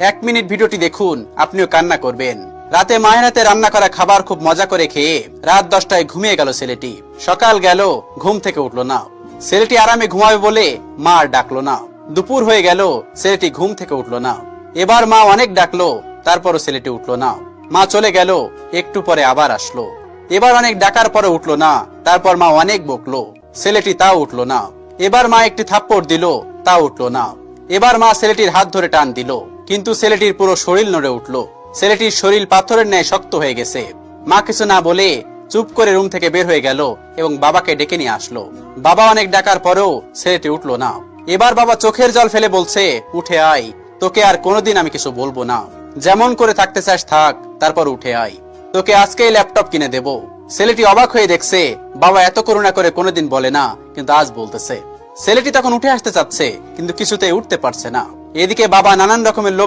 1 minute ভিডিওটি দেখুন, আপনিও কান্না করবেন। রাতে মায়ের হাতে রান্না করা খাবার খুব মজা করে খেয়ে রাত 10টায় ঘুমিয়ে গেল ছেলেটি। সকাল গেল, ঘুম থেকে উঠলো না। ছেলেটি আরামে ঘুমাবে বলে মা আর ডাকলো না। দুপুর হয়ে গেল, ছেলেটি ঘুম থেকে উঠলো না। এবার মা অনেক ডাকলো, তারপরও ছেলেটি উঠলো না। মা চলে গেল, একটু পরে আবার আসলো। এবার অনেক ডাকার পরে উঠলো না। তারপর মা অনেক বকলো, ছেলেটি তাও উঠলো না। এবার মা একটি থাপ্পড় দিল, তাও উঠলো না। এবার মা ছেলেটির হাত ধরে টান দিল, কিন্তু ছেলেটির পুরো শরীর নড়ে উঠলো। ছেলেটির শরীর পাথরের ন্যায় শক্ত হয়ে গেছে। মা কিছু না বলে চুপ করে রুম থেকে বের হয়ে গেল এবং বাবাকে ডেকে নিয়ে আসলো। বাবা অনেক ডাকার পরেও ছেলেটি উঠলো না। এবার বাবা চোখের জল ফেলে বলছে, উঠে আয়, তোকে আর কোনোদিন আমি কিছু বলবো না। যেমন করে থাকতে চাস থাক, তারপর উঠে আয়, তোকে আজকেই ল্যাপটপ কিনে দেব। ছেলেটি অবাক হয়ে দেখছে, বাবা এত করুণা করে কোনোদিন বলে না, কিন্তু আজ বলতেছে। ছেলেটি তখন উঠে আসতে চাচ্ছে, কিন্তু কিছুতেই উঠতে পারছে না। এদিকে বাবা নানান রকমের লোভ